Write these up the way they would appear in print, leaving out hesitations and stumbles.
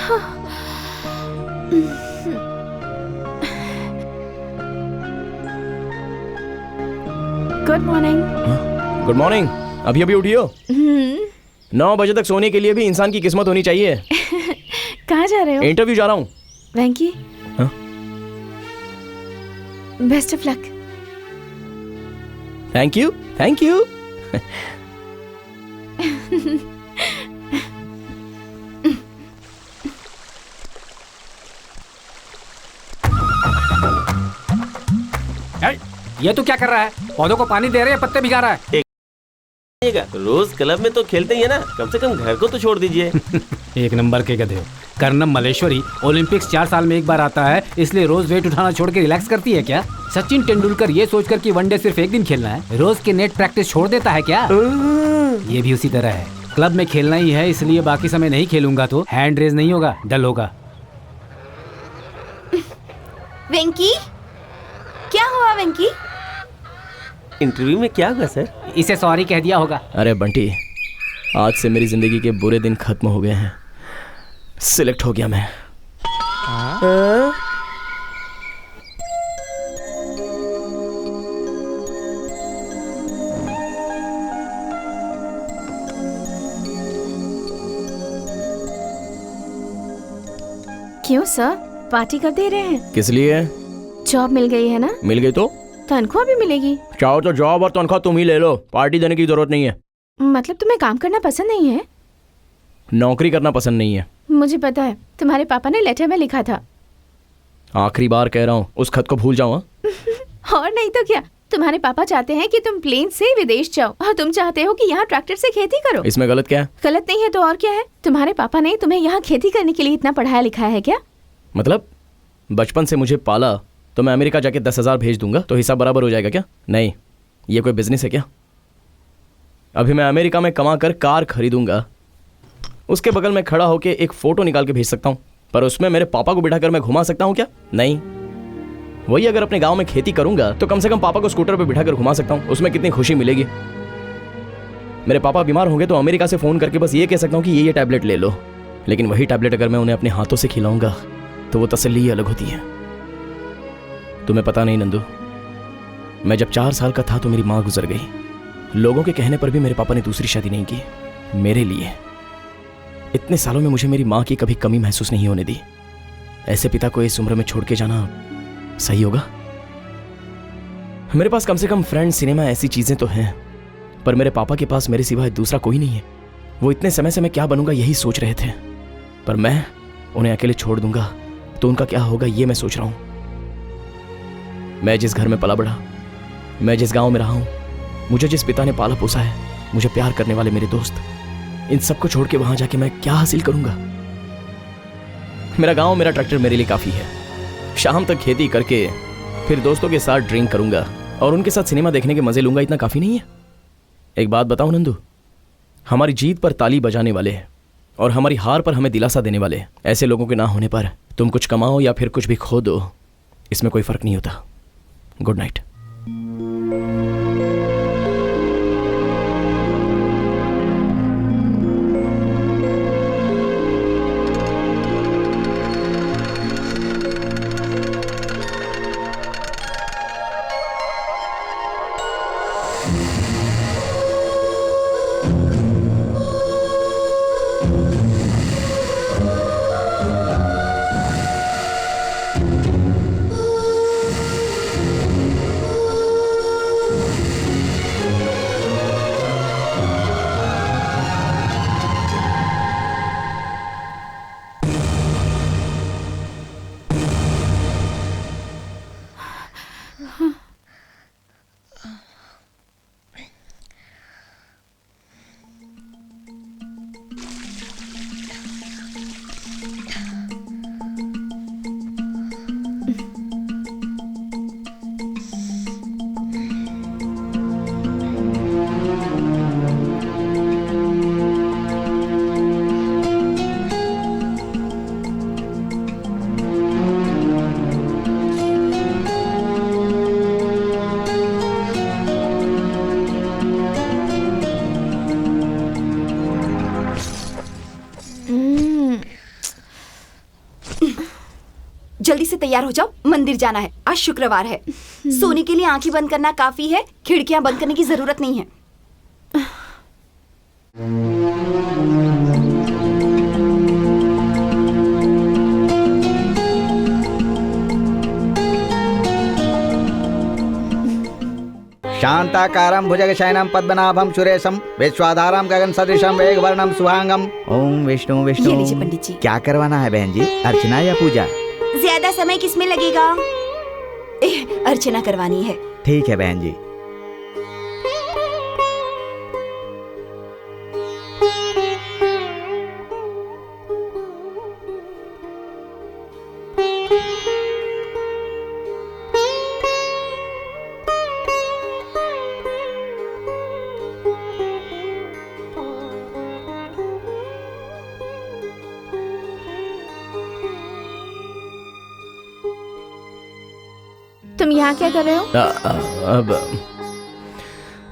Good morning. Good morning. अभी अभी उठी हो? 9 बजे तक सोने के लिए भी इंसान की किस्मत होनी चाहिए। कहाँ जा रहे हो? इंटरव्यू जा रहा हूँ। वेंकी, हाँ? Best of luck. Thank you, thank you. ये तो क्या कर रहा है? पौधों को पानी दे रहे हैं, पत्ते भिगा रहा है। रोज क्लब में तो खेलते ही है ना, कम से कम घर को तो छोड़ दीजिए। एक नंबर के गधे हो। कर्नम मलेश्वरी ओलंपिक्स 4 साल में एक बार आता है, इसलिए रोज वेट उठाना छोड़ के रिलैक्स करती है क्या? सचिन तेंदुलकर ये सोचकर कि वनडे सिर्फ एक दिन खेलना है, रोज के नेट प्रैक्टिस छोड़ देता है क्या? ये भी उसी तरह है। क्लब में खेलना ही है, इसलिए बाकी समय नहीं खेलूंगा तो हैंड रेज नहीं होगा, डल होगा। वेंकी, क्या हुआ वेंकी? इंटरव्यू में क्या हुआ सर? इसे सॉरी कह दिया होगा। अरे बंटी, आज से मेरी जिंदगी के बुरे दिन खत्म हो गए हैं। सिलेक्ट हो गया मैं। क्यों सर, पार्टी कर दे रहे हैं? किस लिए? जॉब मिल गई है ना? मिल गई तो तनख्वाह भी मिलेगी। चाहो तो जॉब और तनख्वाह तुम ही ले लो, पार्टी देने की जरूरत नहीं है। मतलब तुम्हें काम करना पसंद नहीं है? नौकरी करना पसंद नहीं है। मुझे पता है, तुम्हारे पापा ने लेटर में लिखा था। आखिरी बार कह रहा हूँ, उस खत को भूल जाओ। और नहीं तो क्या, तुम्हारे पापा चाहते हैं कि तुम प्लेन से विदेश जाओ और तुम चाहते हो कि यहाँ ट्रैक्टर से खेती करो। इसमें गलत क्या है? गलत नहीं है तो और क्या है? तुम्हारे पापा ने तुम्हें यहाँ खेती करने के लिए इतना पढ़ाया लिखाया है क्या? मतलब बचपन से मुझे पाला तो मैं अमेरिका जाके 10,000 भेज दूंगा तो हिसाब बराबर हो जाएगा क्या? नहीं, ये कोई बिजनेस है क्या? अभी मैं अमेरिका में कमा कर कार खरीदूंगा, उसके बगल में खड़ा होकर एक फोटो निकाल के भेज सकता हूँ, पर उसमें मेरे पापा को बिठाकर मैं घुमा सकता हूँ क्या? नहीं। वही अगर अपने गांव में खेती करूंगा तो कम से कम पापा को स्कूटर पर बिठाकर घुमा सकता हूँ, उसमें कितनी खुशी मिलेगी। मेरे पापा बीमार होंगे तो अमेरिका से फोन करके बस ये कह सकता हूँ कि ये टैबलेट ले लो, लेकिन वही टैबलेट अगर मैं उन्हें अपने हाथों से खिलाऊंगा तो वो तसल्ली ही अलग होती है। तुम्हें पता नहीं नंदू, मैं जब 4 साल का था तो मेरी माँ गुजर गई। लोगों के कहने पर भी मेरे पापा ने दूसरी शादी नहीं की मेरे लिए। इतने सालों में मुझे मेरी माँ की कभी कमी महसूस नहीं होने दी। ऐसे पिता को इस उम्र में छोड़ के जाना सही होगा? मेरे पास कम से कम फ्रेंड, सिनेमा, ऐसी चीजें तो हैं, पर मेरे पापा के पास मेरे सिवाय दूसरा कोई नहीं है। वो इतने समय से मैं क्या बनूंगा यही सोच रहे थे, पर मैं उन्हें अकेले छोड़ दूंगा तो उनका क्या होगा ये मैं सोच रहा हूं। मैं जिस घर में पला बढ़ा, मैं जिस गांव में रहा हूं, मुझे जिस पिता ने पाला पोसा है, मुझे प्यार करने वाले मेरे दोस्त, इन सबको छोड़ के वहां जाके मैं क्या हासिल करूंगा? मेरा गांव, मेरा ट्रैक्टर मेरे लिए काफी है। शाम तक खेती करके फिर दोस्तों के साथ ड्रिंक करूंगा और उनके साथ सिनेमा देखने के मजे लूंगा, इतना काफी नहीं है? एक बात बताओ नंदू, हमारी जीत पर ताली बजाने वाले और हमारी हार पर हमें दिलासा देने वाले ऐसे लोगों के ना होने पर तुम कुछ कमाओ या फिर कुछ भी खो दो, इसमें कोई फर्क नहीं होता। Good night. जल्दी से तैयार हो जाओ, मंदिर जाना है, आज शुक्रवार है। सोने के लिए आंखें बंद करना काफी है, खिड़कियां बंद करने की जरूरत नहीं है। शांताकारं भुजगशयनं पद्मनाभं सुरेशं विश्वाधारं गगन सदृशं मेघवर्णं शुभांगं। ओम विष्णु ये लीजिए विष्णु। पंडित जी। क्या करवाना है बहन जी, अर्चना या पूजा? ज्यादा समय किसमें लगेगा? अर्चना करवानी है। ठीक है बहन जी। तुम यहाँ क्या कर रहे हो?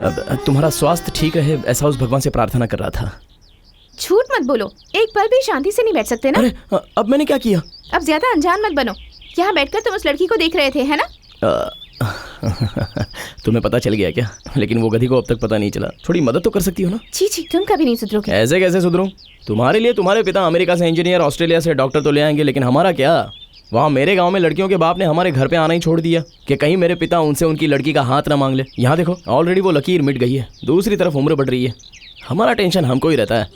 अब तुम्हारा स्वास्थ्य ठीक रहे ऐसा उस भगवान से प्रार्थना कर रहा था। झूठ मत बोलो, एक पल भी शांति से नहीं बैठ सकते ना? अरे अब मैंने क्या किया? अब ज्यादा अनजान मत बनो। यहाँ बैठकर तुम उस लड़की को देख रहे थे, है ना? तुम्हें पता चल गया क्या? लेकिन वो गधी को अब तक पता नहीं चला। थोड़ी मदद तो कर सकती हो ना? छी, तुम कभी नहीं सुधरोगे। ऐसे कैसे सुधरूं? तुम्हारे लिए तुम्हारे पिता अमेरिका से इंजीनियर, ऑस्ट्रेलिया से डॉक्टर तो ले आएंगे, लेकिन हमारा क्या? वहाँ मेरे गांव में लड़कियों के बाप ने हमारे घर पे आना ही छोड़ दिया कि कहीं मेरे पिता उनसे उनकी लड़की का हाथ ना मांग ले। यहाँ देखो, ऑलरेडी वो लकीर मिट गई है, दूसरी तरफ उम्र बढ़ रही है। हमारा टेंशन हमको ही रहता है।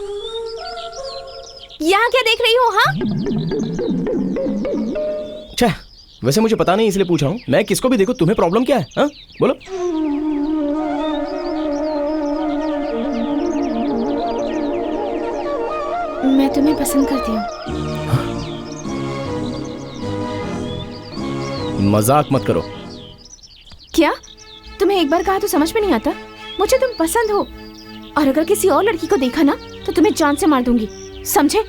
यहाँ क्या देख रही हो? हाँ, अच्छा, वैसे मुझे पता नहीं इसलिए पूछ रहा हूँ। मैं किसको भी देखूं, तुम्हें प्रॉब्लम क्या है? हाँ बोलो। मैं तुम्हें पसंद करती हूँ। मजाक मत करो। क्या? तुम्हें एक बार कहा तो समझ में नहीं आता? मुझे तुम पसंद हो, और अगर किसी और लड़की को देखा ना तो तुम्हें जान से मार दूंगी, समझे?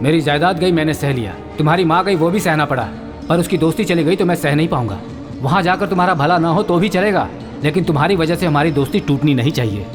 मेरी जायदाद गई, मैंने सह लिया। तुम्हारी माँ गई, वो भी सहना पड़ा। पर उसकी दोस्ती चली गई तो मैं सह नहीं पाऊंगा। वहाँ जाकर तुम्हारा भला ना हो तो भी चलेगा, लेकिन तुम्हारी वजह से हमारी दोस्ती टूटनी नहीं चाहिए।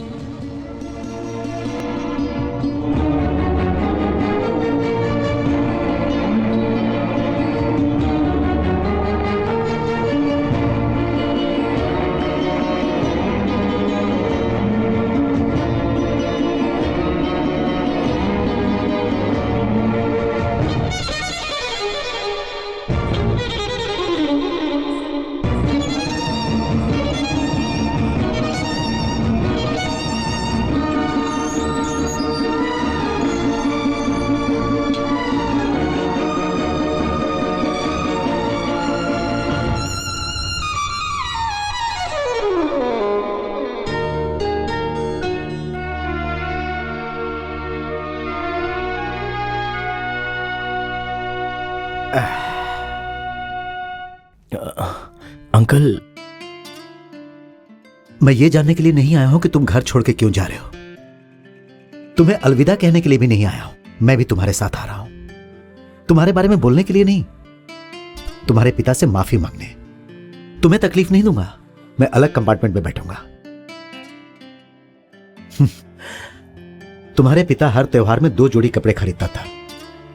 अंकल, मैं ये जानने के लिए नहीं आया हूं कि तुम घर छोड़ के क्यों जा रहे हो। तुम्हें अलविदा कहने के लिए भी नहीं आया हूं। मैं भी तुम्हारे साथ आ रहा हूं, तुम्हारे बारे में बोलने के लिए नहीं, तुम्हारे पिता से माफी मांगने। तुम्हें तकलीफ नहीं दूंगा, मैं अलग कंपार्टमेंट में बैठूंगा। तुम्हारे पिता हर त्योहार में 2 जोड़ी कपड़े खरीदता था,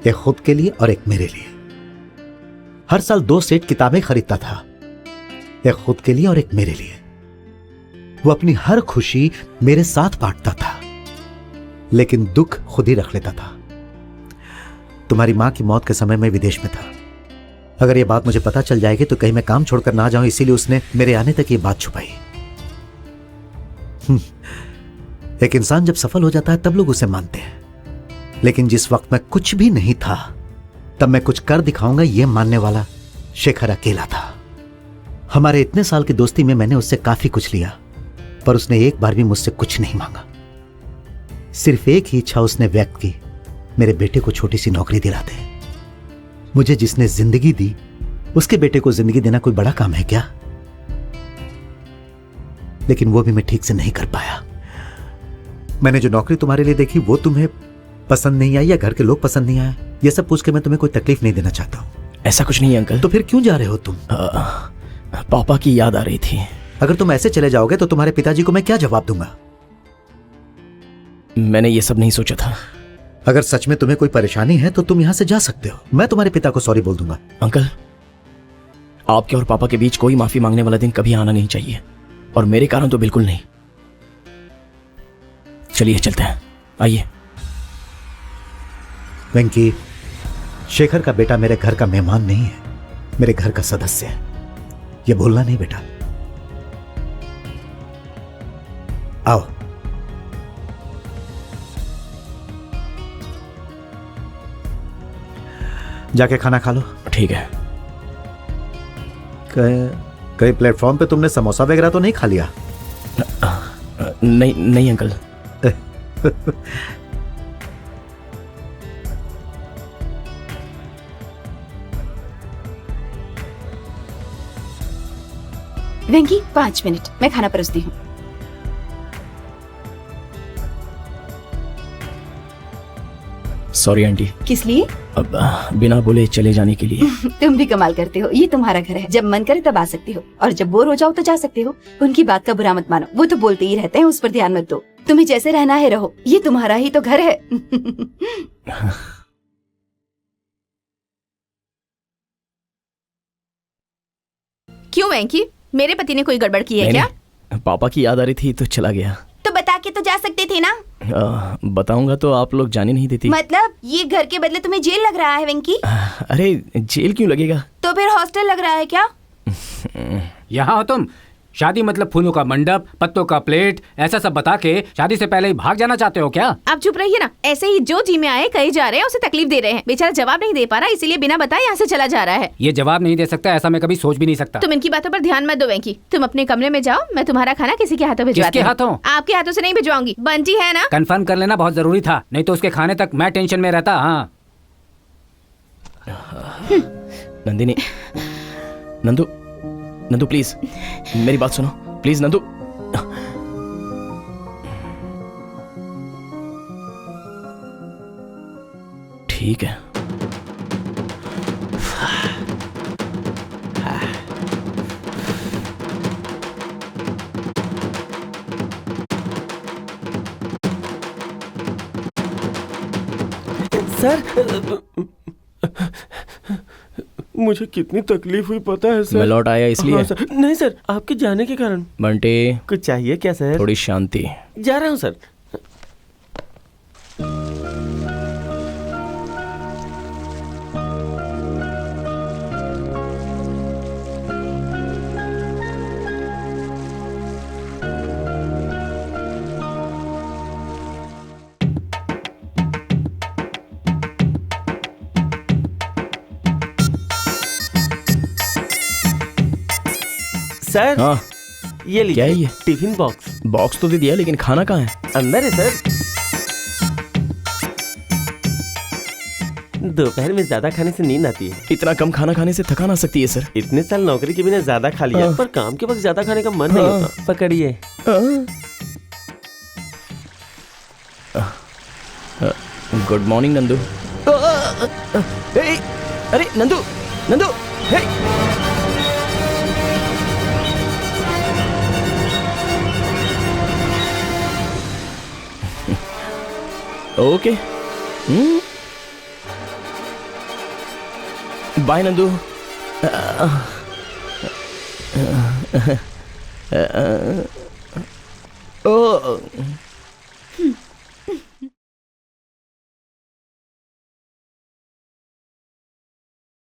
एक खुद के लिए और एक मेरे लिए। हर साल 2 सेट किताबें खरीदता था, एक खुद के लिए और एक मेरे लिए। वो अपनी हर खुशी मेरे साथ बांटता था, लेकिन दुख खुद ही रख लेता था। तुम्हारी मां की मौत के समय मैं विदेश में था। अगर ये बात मुझे पता चल जाएगी तो कहीं मैं काम छोड़कर ना जाऊं, इसीलिए उसने मेरे आने तक ये बात छुपाई। एक इंसान जब सफल हो जाता है तब लोग उसे मानते हैं, लेकिन जिस वक्त मैं कुछ भी नहीं था तब मैं कुछ कर दिखाऊंगा, ये मानने वाला शेखर अकेला था। हमारे इतने साल की दोस्ती में मैंने उससे काफी कुछ लिया, पर उसने एक बार भी मुझसे कुछ नहीं मांगा। सिर्फ एक ही इच्छा उसने व्यक्त की, मेरे बेटे को छोटी सी नौकरी दिला दे। मुझे जिसने जिंदगी दी उसके बेटे को जिंदगी देना कोई बड़ा काम है क्या? लेकिन वो भी मैं ठीक से नहीं कर पाया। मैंने जो नौकरी तुम्हारे लिए देखी वो तुम्हें पसंद नहीं आई या घर के लोग पसंद नहीं आए, ये सब पूछ के मैं तुम्हें कोई तकलीफ नहीं देना चाहता हूँ। ऐसा कुछ नहीं है अंकल। तो फिर क्यों जा रहे हो तुम? पापा की याद आ रही थी। अगर तुम ऐसे चले जाओगे तो तुम्हारे पिताजी को मैं क्या जवाब दूंगा? मैंने ये सब नहीं सोचा था। अगर सच में तुम्हें कोई परेशानी है तो तुम यहां से जा सकते हो, मैं तुम्हारे पिता को सॉरी बोल दूंगा। अंकल, आपके और पापा के बीच कोई माफी मांगने वाला दिन कभी आना नहीं चाहिए, और मेरे कारण तो बिल्कुल नहीं। चलिए चलते हैं, आइए। वेंकी, शेखर का बेटा मेरे घर का मेहमान नहीं है, मेरे घर का सदस्य है, ये भूलना नहीं बेटा। आओ। जाके खाना खा लो। ठीक है। कहीं प्लेटफॉर्म पे तुमने समोसा वगैरह तो नहीं खा लिया? नहीं नहीं अंकल। वेंकी 5 मिनट, मैं खाना परोसती हूँ। Sorry aunty. किस लिए? अब बिना बोले चले जाने के लिए। तुम भी कमाल करते हो, ये तुम्हारा घर है, जब मन करे तब आ सकते हो और जब बोर हो जाओ तो जा सकते हो। उनकी बात का बुरा मत मानो, वो तो बोलते ही रहते हैं, उस पर ध्यान मत दो। तुम्हें जैसे रहना है रहो, ये तुम्हारा ही तो घर है। क्यों वेंकी, मेरे पति ने कोई गड़बड़ की है क्या? नहीं, पापा की याद आ रही थी तो चला गया। तो बता के तो जा सकते थे ना। बताऊंगा तो आप लोग जाने नहीं देती। मतलब ये घर के बदले तुम्हें जेल लग रहा है वेंकी? अरे जेल क्यों लगेगा? तो फिर हॉस्टल लग रहा है क्या? यहाँ हो तुम? शादी मतलब फूलों का मंडप, पत्तों का प्लेट, ऐसा सब बता के शादी से पहले ही भाग जाना चाहते हो क्या? आप चुप रहिए ना। ऐसे ही जो जी में आए कहे जा रहे हैं, उसे तकलीफ दे रहे हैं। बेचारा जवाब नहीं दे पा रहा, इसीलिए बिना बताए यहाँ से चला जा रहा है। ये जवाब नहीं दे सकता, ऐसा मैं कभी सोच भी नहीं सकता। तुम इनकी बातों पर ध्यान मत दो वेंकी, तुम अपने कमरे में जाओ, मैं तुम्हारा खाना किसी के हाथों भिजवाती किसके हूँ। हाथों? आपके हाथों से नहीं भिजवाऊंगी, बंटी है ना। कंफर्म कर लेना बहुत जरूरी था, नहीं तो उसके खाने तक मैं टेंशन में रहता। हाँ नंदिनी, नंदू, नंदू प्लीज मेरी बात सुनो, प्लीज नंदू। ठीक है। सर मुझे कितनी तकलीफ हुई पता है सर। मैं लौट आया इसलिए। हाँ, सर। नहीं सर, आपके जाने के कारण। बंटे, कुछ चाहिए क्या सर? थोड़ी शांति। जा रहा हूँ सर। सर हाँ, ये लीजिए। क्या है ये? Tiffin box. बॉक्स तो दे दिया, लेकिन खाना कहाँ है? अंदर है सर। दोपहर में ज्यादा खाने से नींद आती है। इतना कम खाना खाने से थकान आ सकती है सर। इतने साल नौकरी के बिना ज्यादा खा लिया, पर काम के वक्त ज्यादा खाने का मन नहीं होता। पकड़िए। Good morning Nandu. अरे नंदू, नंदू, हे! ओके। बाय नंदू। ओ